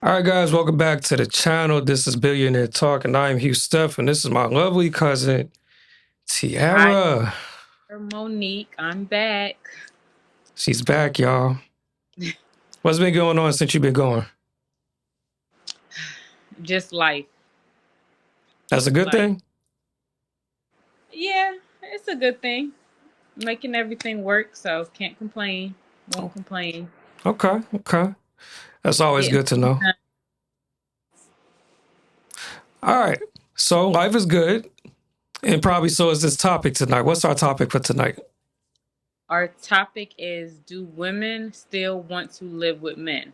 All right, guys, welcome back to the channel. This is Billionaire Talk, and I am Hugh Steph, and this is my lovely cousin, Hi, Tiara. Monique. I'm back. She's back, y'all. What's been going on since you've been gone? Just life. That's a good Like, thing? yeah, it's a good thing. Making everything work, so can't complain. Won't Oh, complain. okay. That's always Getting good to things know. done. All right, so life is good, and probably so is this topic tonight. What's our topic for tonight? Our topic is: do women still want to live with men?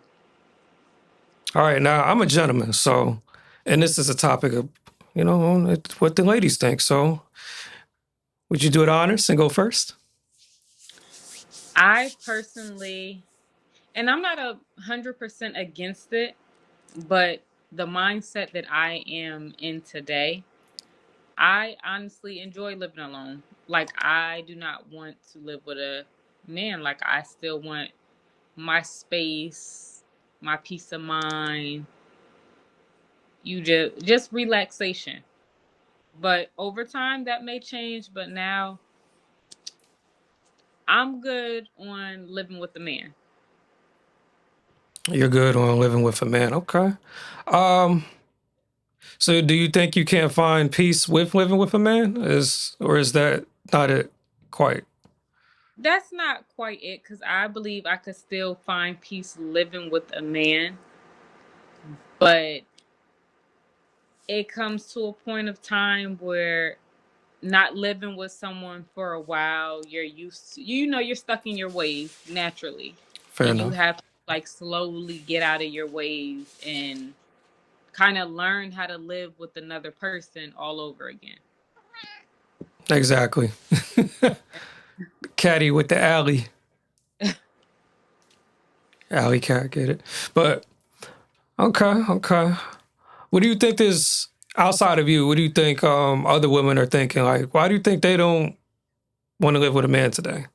All right, now I'm a gentleman, so, and this is a topic of, what the ladies think. So, would you do it honors and go first? I personally, and I'm not 100% against it, but the mindset that I am in today, I honestly enjoy living alone. Like, I do not want to live with a man. Like, I still want my space, my peace of mind, just relaxation. But over time that may change, but now I'm good on living with a man. You're good on living with a man. Okay. Um, so do you think you can't find peace with living with a man? Is that not it quite? That's not quite it, cuz I believe I could still find peace living with a man, but it comes to a point of time where not living with someone for a while, you're used to, you're stuck in your ways naturally. Fair And you enough. have to like slowly get out of your ways and kind of learn how to live with another person all over again. Exactly. Caddy with the alley. Alley cat, get it. But okay. What do you think is outside of you? What do you think other women are thinking? Like, why do you think they don't want to live with a man today?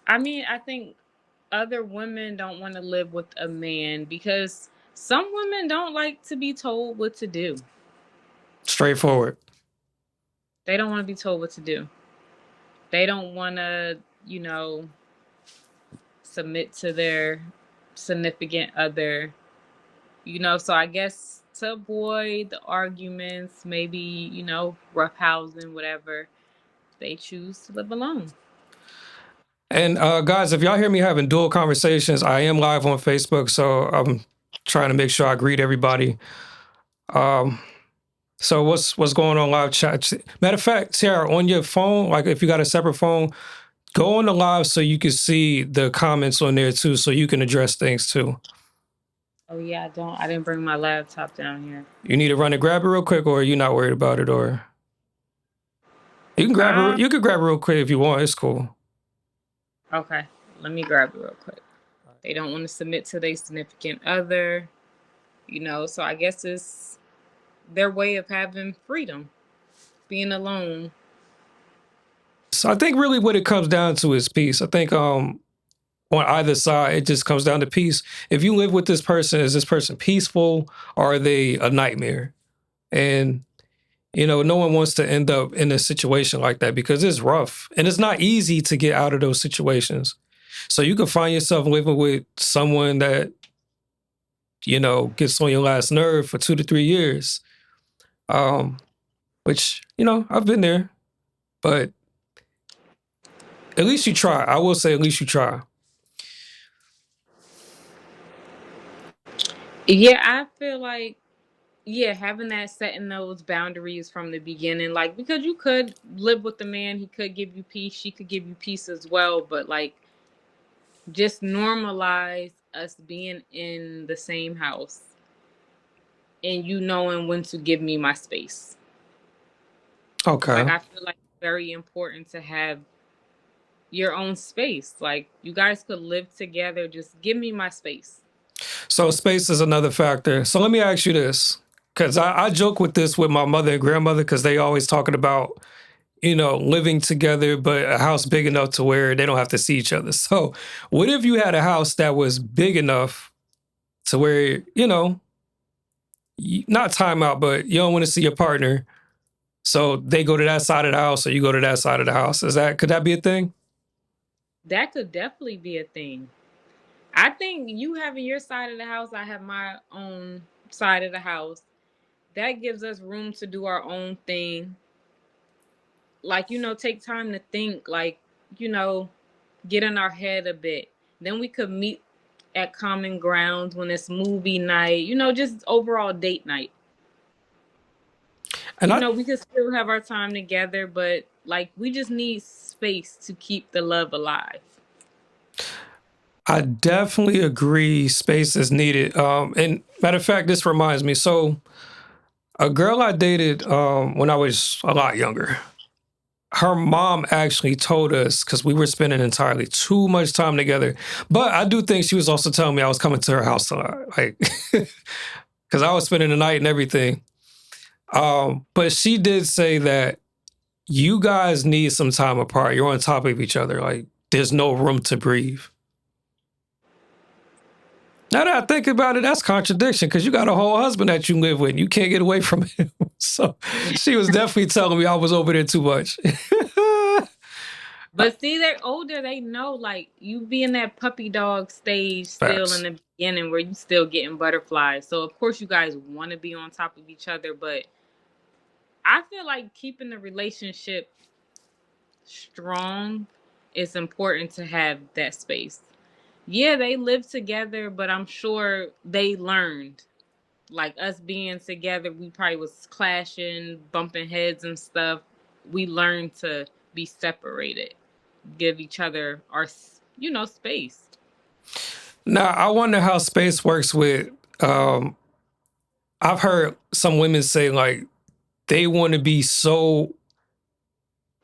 I mean, I think other women don't want to live with a man because some women don't like to be told what to do. Straightforward. They don't want to be told what to do. They don't want to, you know, submit to their significant other. So I guess to avoid the arguments, maybe, roughhousing, whatever, they choose to live alone. And guys, if y'all hear me having dual conversations, I am live on Facebook, so I'm trying to make sure I greet everybody. Um, so what's going on live chat? Matter of fact, Sarah, on your phone, like if you got a separate phone, go on the live so you can see the comments on there too, so you can address things too. Oh yeah, I didn't bring my laptop down here. You need to run and grab it real quick, or you're not worried about it, or you can grab it. Um, You can grab it real quick if you want. It's cool. okay. Let me grab it real quick. They don't want to submit to their significant other, so I guess it's their way of having freedom, being alone. So I think really what it comes down to is peace. I think on either side, it just comes down to peace. If you live with this person, is this person peaceful or are they a nightmare? And, no one wants to end up in a situation like that because it's rough and it's not easy to get out of those situations. So you can find yourself living with someone that, gets on your last nerve for 2 to 3 years. Um, which, I've been there, but at least you try. I will say, at least you try. Yeah, I feel like, yeah, having that setting those boundaries from the beginning, like, because you could live with the man, he could give you peace, she could give you peace as well, but like, just normalize us being in the same house and you knowing when to give me my space. Like, Okay. I feel like it's very important to have your own space. Like, you guys could live together, just give me my space. So space is another factor. So let me ask you this, because I joke with this with my mother and grandmother because they always talking about, living together, but a house big enough to where they don't have to see each other. So what if you had a house that was big enough to where, not timeout, but you don't want to see your partner. So they go to that side of the house or you go to that side of the house. Could that be a thing? That could definitely be a thing. I think you having your side of the house, I have my own side of the house. That gives us room to do our own thing. Like, take time to think, like, you know, get in our head a bit. Then we could meet at common grounds when it's movie night, just overall date night. And We could still have our time together, but like we just need space to keep the love alive. I definitely agree space is needed. And matter of fact, this reminds me. So a girl I dated when I was a lot younger, her mom actually told us, because we were spending entirely too much time together. But I do think she was also telling me I was coming to her house a lot, like, because I was spending the night and everything. But she did say that you guys need some time apart. You're on top of each other. Like, there's no room to breathe. Now that I think about it, that's contradiction, because you got a whole husband that you live with and you can't get away from him. So she was definitely telling me I was over there too much. But see, they're older. They know, like, you be in that puppy dog stage still in Facts. the beginning where you still getting butterflies. So, of course, you guys want to be on top of each other. But I feel like keeping the relationship strong is important to have that space. Yeah, they live together, but I'm sure they learned. Like us being together, we probably was clashing, bumping heads and stuff. We learned to be separated, give each other our, space. Now, I wonder how space works with. I've heard some women say, like, they want to be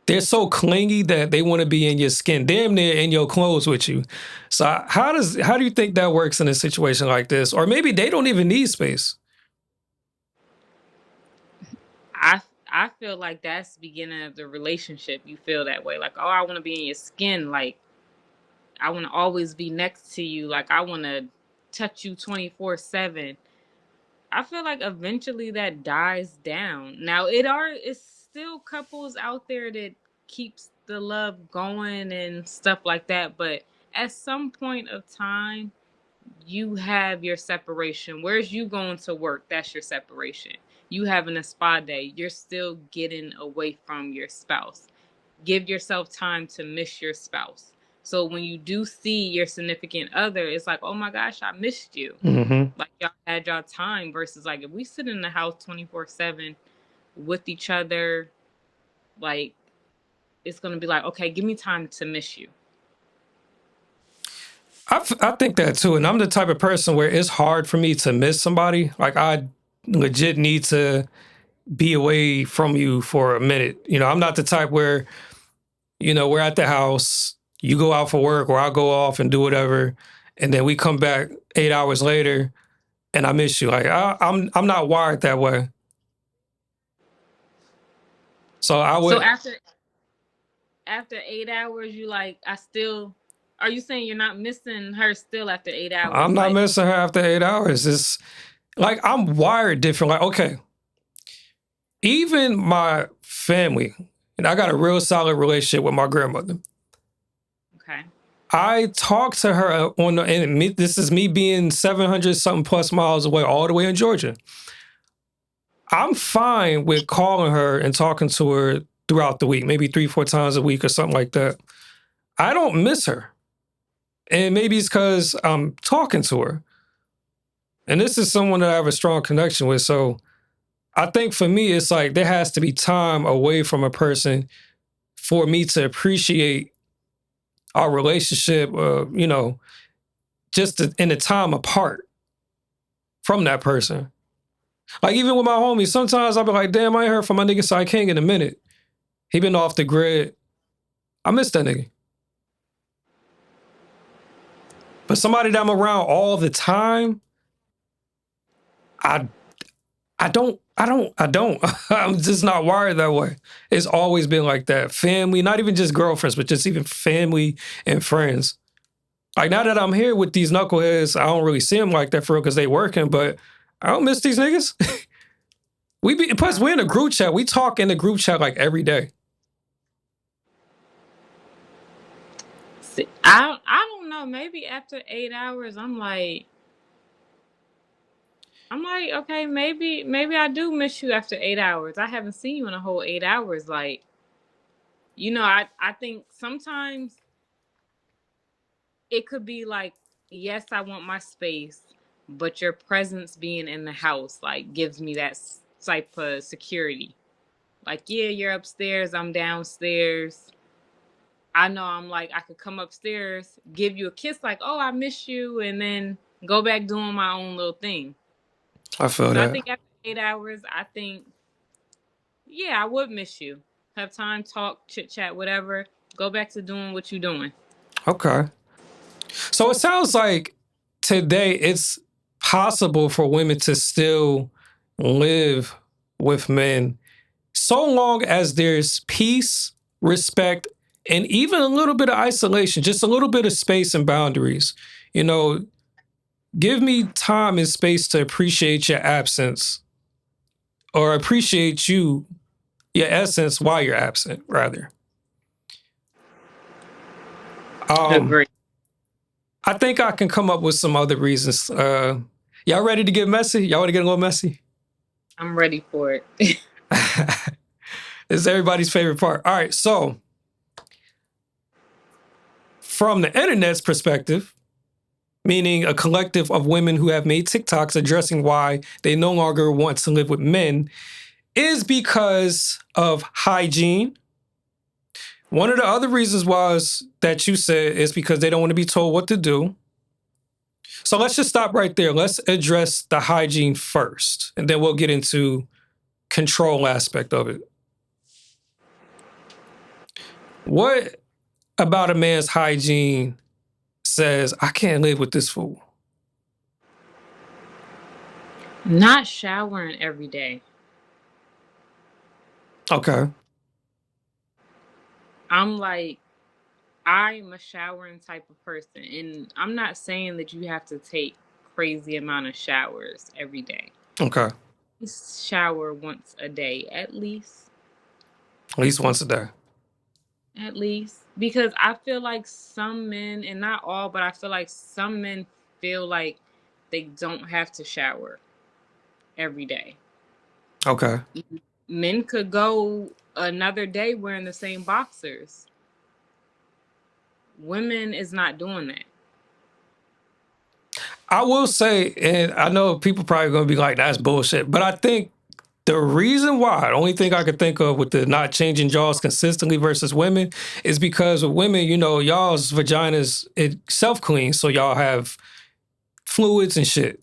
they're so clingy that they want to be in your skin, damn near in your clothes with you. So how do you think that works in a situation like this? Or maybe they don't even need space. I I feel like that's the beginning of the relationship. You feel that way, like, oh, I want to be in your skin, like I want to always be next to you, like I want to touch you 24/7. I feel like eventually that dies down. Now it's still couples out there that keeps the love going and stuff like that, but at some point of time you have your separation. Where's you going to work? That's your separation. You having a spa day, you're still getting away from your spouse. Give yourself time to miss your spouse. So when you do see your significant other, it's like, oh my gosh, I missed you. Mm-hmm. Like y'all had y'all time versus like if we sit in the house 24/7 with each other, like it's gonna be like, okay, give me time to miss you. I think that too. And I'm the type of person where it's hard for me to miss somebody. Like, I legit need to be away from you for a minute. I'm not the type where, we're at the house, you go out for work or I'll go off and do whatever. And then we come back 8 hours later and I miss you. Like, I'm not wired that way. So I So would, after 8 hours, you like, I still, are you saying you're not missing her still after eight I'm hours? not Like, missing her after 8 hours. It's like, I'm wired different. Like, okay, even my family, and I got a real solid relationship with my grandmother. okay. I talked to her this is me being 700 something plus miles away, all the way in Georgia. I'm fine with calling her and talking to her throughout the week, maybe 3, 4 times a week or something like that. I don't miss her. And maybe it's because I'm talking to her. And this is someone that I have a strong connection with. So I think for me, it's like there has to be time away from a person for me to appreciate our relationship, just in the time apart from that person. Like, even with my homies, sometimes I'll be like, damn, I ain't heard from my nigga Cy King in a minute. He been off the grid. I miss that nigga. But somebody that I'm around all the time, I don't. I'm just not wired that way. It's always been like that. Family, not even just girlfriends, but just even family and friends. Like now that I'm here with these knuckleheads, I don't really see them like that for real because they working. But I don't miss these niggas. Plus we're in a group chat. We talk in the group chat like every day. See, I don't know. Maybe after 8 hours, I'm like, okay, maybe I do miss you after 8 hours. I haven't seen you in a whole 8 hours. Like, I think sometimes it could be like, yes, I want my space, but your presence being in the house like gives me that type of security. Like, yeah, you're upstairs, I'm downstairs. I know I'm like, I could come upstairs, give you a kiss, like, oh, I miss you, and then go back doing my own little thing. I feel So I that. think after 8 hours, I think, yeah, I would miss you. Have time, talk, chit chat, whatever. Go back to doing what you're doing. Okay. So it sounds like today it's possible for women to still live with men so long as there's peace, respect, and even a little bit of isolation, just a little bit of space and boundaries. You know, give me time and space to appreciate your absence or appreciate you, your essence while you're absent, rather. Um, Agree. I think I can come up with some other reasons. Y'all ready to get messy? Y'all want to get a little messy? I'm ready for it. It's everybody's favorite part. All right, so from the internet's perspective, meaning a collective of women who have made TikToks addressing why they no longer want to live with men, is because of hygiene. One of the other reasons was that you said is because they don't want to be told what to do. So let's just stop right there. Let's address the hygiene first, and then we'll get into control aspect of it. What about a man's hygiene says, I can't live with this fool? Not showering every day. Okay. I'm like, I'm a showering type of person. And I'm not saying that you have to take crazy amount of showers every day. Okay. Just shower once a day at least. At least once a day. At least. Because I feel like some men, and not all, but I feel like some men feel like they don't have to shower every day. Okay. Men could go another day wearing the same boxers. Women is not doing that. I will say, and I know people probably going to be like, that's bullshit, but I think the reason why, the only thing I could think of with the not changing jaws consistently versus women is because with women, you know, y'all's vaginas, it self-clean, so y'all have fluids and shit.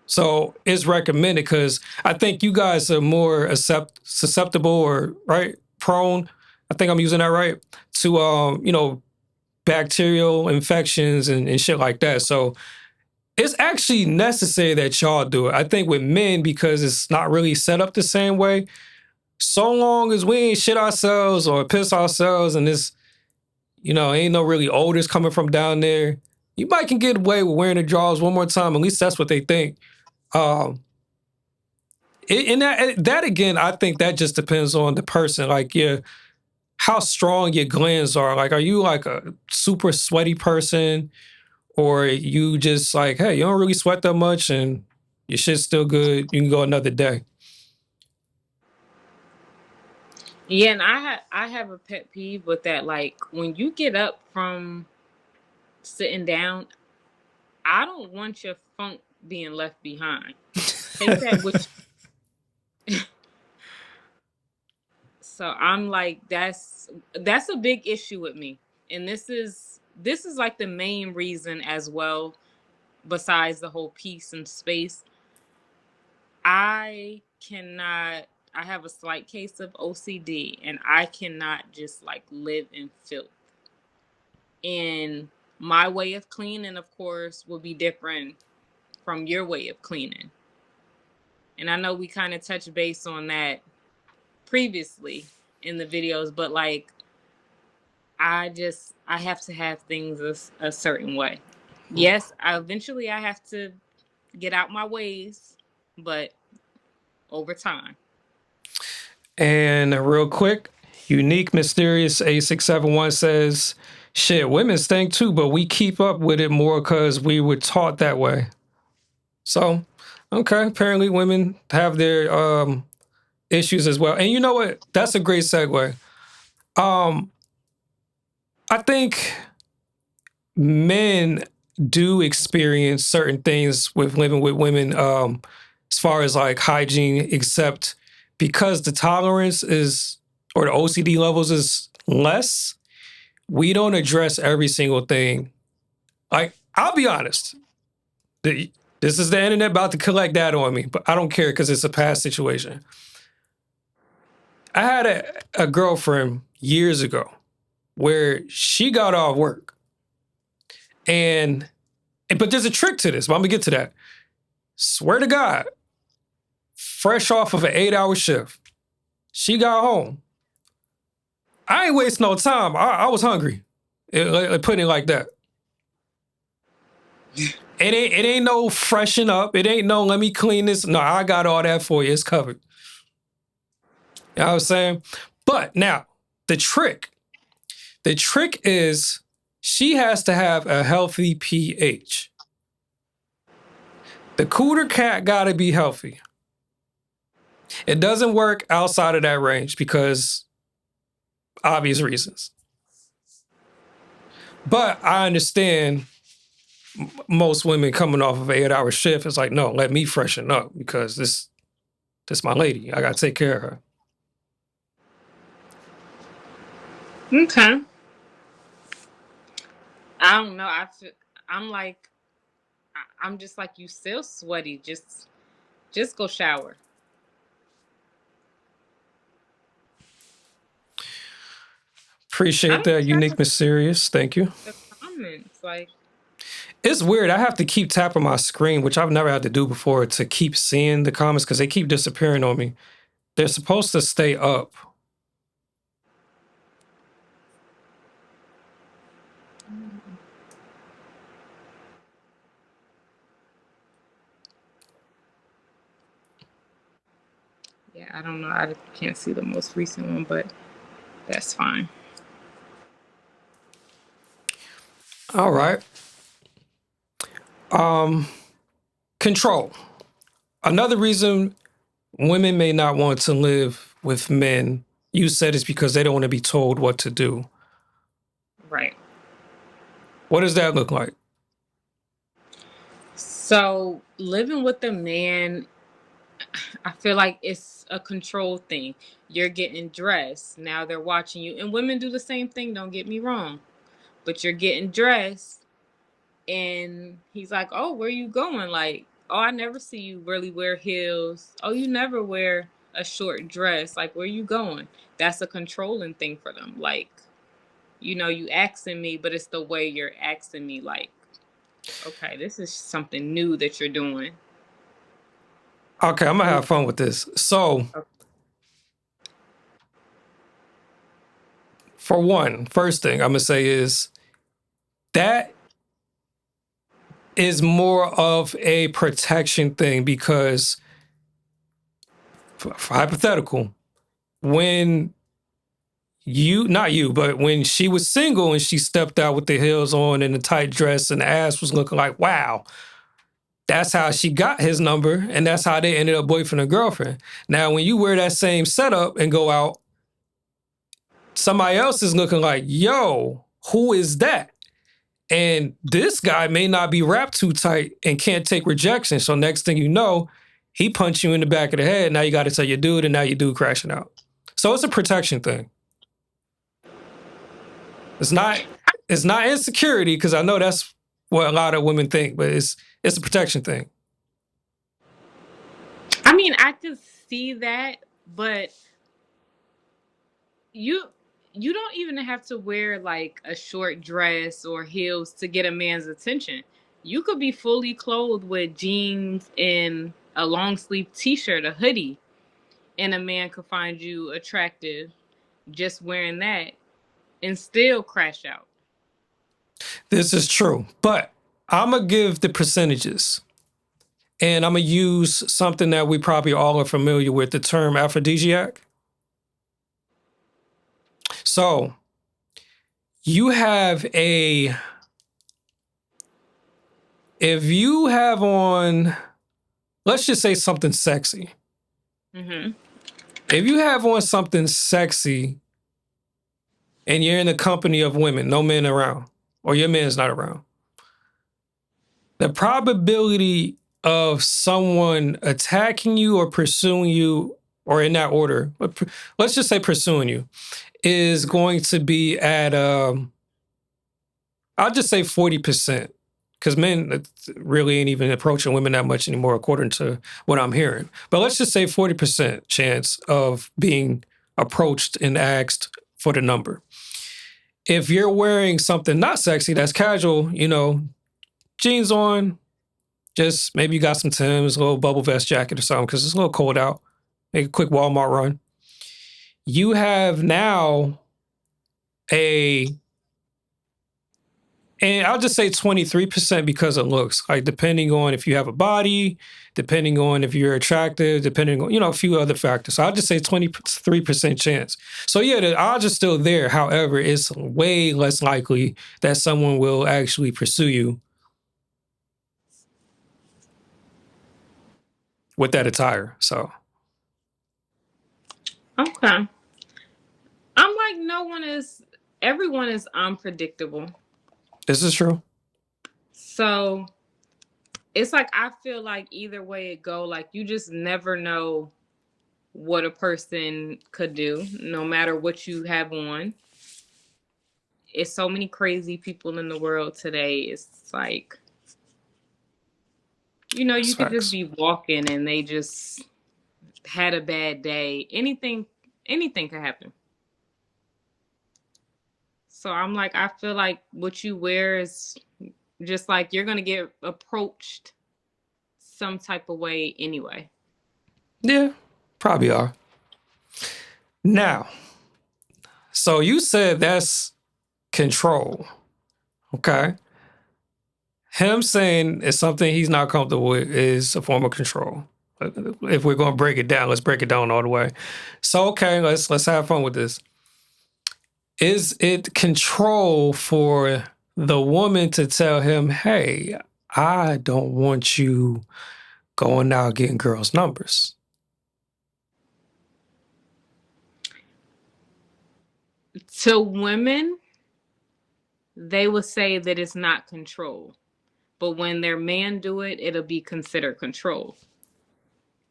So it's recommended because I think you guys are more susceptible or right prone. I think I'm using that right to bacterial infections and shit like that. So it's actually necessary that y'all do it. I think with men because it's not really set up the same way. So long as we ain't shit ourselves or piss ourselves and this, ain't no really odors coming from down there, you might can get away with wearing the drawers one more time. At least that's what they think. Um, and that again, I think that just depends on the person. Like, yeah, how strong your glands are. Like, are you like a super sweaty person, or you just like, hey, you don't really sweat that much, and your shit's still good. You can go another day. Yeah, and I have a pet peeve with that. Like when you get up from sitting down, I don't want your funk being left behind. Take that with you. So I'm like, that's a big issue with me. And this is like the main reason as well, besides the whole peace and space. I cannot I have a slight case of OCD and I cannot just like live in filth. And my way of cleaning, of course, will be different from your way of cleaning. And I know we kind of touched base on that previously in the videos, but like I have to have things a certain way. Yes, eventually I have to get out my ways, but over time. And real quick, Unique Mysterious A671 says, shit, women stink too, but we keep up with it more because we were taught that way. So, okay, apparently women have their issues as well. And you know what? That's a great segue. Um, I think men do experience certain things with living with women, as far as like hygiene, except because the tolerance is, or the OCD levels is less, we don't address every single thing. Like, I'll be honest, this is the internet about to collect that on me, but I don't care because it's a past situation. I had a girlfriend years ago where she got off work, and but there's a trick to this, but I'm gonna get to that. Swear to God, fresh off of an 8-hour shift, she got home. I ain't waste no time. I was hungry. Putting it like that. It ain't no freshen up. It ain't no let me clean this. No, I got all that for you. It's covered. You know what I'm saying? But now, the trick. The trick is she has to have a healthy pH. The cooter cat gotta be healthy. It doesn't work outside of that range because obvious reasons. But I understand most women coming off of an 8-hour shift. It's like, no, let me freshen up because this my lady. I gotta take care of her. Okay. I don't know. I'm like I'm just like you still sweaty. Just go shower. I Appreciate don't that, care Unique Mysterious. Thank you. the comments. Like It's weird. I have to keep tapping my screen, which I've never had to do before, to keep seeing the comments because they keep disappearing on me. They're supposed to stay up. yeah, I don't know. I can't see the most recent one, but that's fine. All right. Um, Control. Another reason women may not want to live with men, you said, is because they don't want to be told what to do. Right. What does that look like? So living with a man, I feel like it's a control thing. You're getting dressed. Now they're watching you. And women do the same thing, don't get me wrong. But you're getting dressed and he's like, "Oh, where you going?" Like, "Oh, I never see you really wear heels. Oh, you never wear a short dress. Like, where you going?" That's a controlling thing for them. Like, you asking me, but it's the way you're asking me. Like, okay, this is something new that you're doing. Okay, I'm gonna have fun with this. So, for one, first thing I'm gonna say is that is more of a protection thing because, for hypothetical, when not you, but when she was single and she stepped out with the heels on and the tight dress and the ass was looking like, wow, that's how she got his number and that's how they ended up boyfriend and girlfriend. Now, when you wear that same setup and go out, somebody else is looking like, yo, who is that? And this guy may not be wrapped too tight and can't take rejection. So next thing you know, he punched you in the back of the head. Now you got to tell your dude, and now your dude crashing out. So it's a protection thing. It's not it's not insecurity because I know that's what a lot of women think, but it's a protection thing. I mean, I could see that, but you you don't even have to wear like a short dress or heels to get a man's attention. You could be fully clothed with jeans and a long sleeve t-shirt, a hoodie, and a man could find you attractive just wearing that. and still crash out. This is true, but I'm gonna give the percentages, and I'm gonna use something that we probably all are familiar with, the term aphrodisiac. So you have a, if you have on, let's just say something sexy. Mm-hmm. If you have on something sexy and you're in the company of women, no men around, or your man's not around, the probability of someone attacking you or pursuing you, or in that order, let's just say pursuing you, is going to be at, I'll just say 40%. Because men really ain't even approaching women that much anymore, according to what I'm hearing. But let's just say 40% chance of being approached and asked for the number. If you're wearing something not sexy, that's casual, jeans on, just maybe you got some Timbs, a little bubble vest jacket or something, because it's a little cold out. Make a quick Walmart run. You have now a, and I'll just say 23% because of looks. Like, depending on if you have a body, depending on if you're attractive, depending on, a few other factors. So I'll just say 23% chance. So yeah, the odds are still there. However, it's way less likely that someone will actually pursue you with that attire. So Okay. I'm like, everyone is unpredictable. this is true. So it's like, I feel like either way it go, like you just never know what a person could do, no matter what you have on. It's so many crazy people in the world today. It's like, That's you could just facts. be walking and they just had a bad day. Anything could happen. So I'm like, I feel like what you wear is just like you're gonna get approached some type of way anyway. Yeah, probably are. Now, so you said that's control. Okay. Him saying it's something he's not comfortable with is a form of control. If we're going to break it down, let's break it down all the way. So okay, let's have fun with this. Is it control for the woman to tell him, "Hey, I don't want you going out getting girls' numbers"? To women, they would say that it's not control. But when their man do it, it'll be considered control.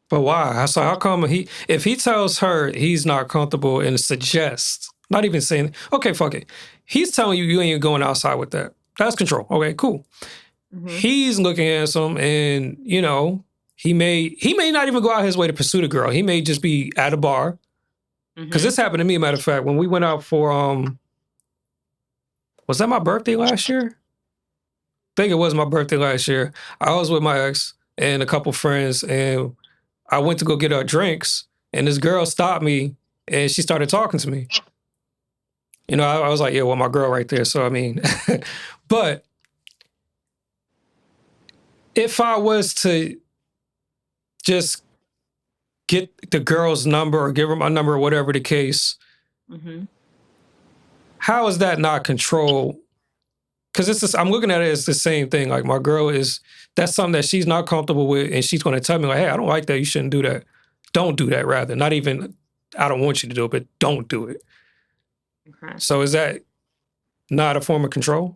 But why? So how come if he tells her he's not comfortable and suggests, not even saying, okay, fuck it. He's telling you you ain't going outside with that. That's control. Okay, cool. Mm-hmm. He's looking at some, and he may not even go out his way to pursue the girl. He may just be at a bar. Because Mm-hmm. this happened to me, matter of fact, when we went out for was that my birthday last year? I think it was my birthday last year. I was with my ex and a couple friends, and I went to go get our drinks, and this girl stopped me, and she started talking to me. I was like, yeah, well, my girl right there. So, I mean, but if I was to just get the girl's number or give her my number or whatever the case, Mm-hmm. how is that not control? Because I'm looking at it as the same thing. Like, my girl that's something that she's not comfortable with, and she's going to tell me like, hey, I don't like that. You shouldn't do that. Don't do that, rather. Not even, I don't want you to do it, but don't do it. Okay. So is that not a form of control?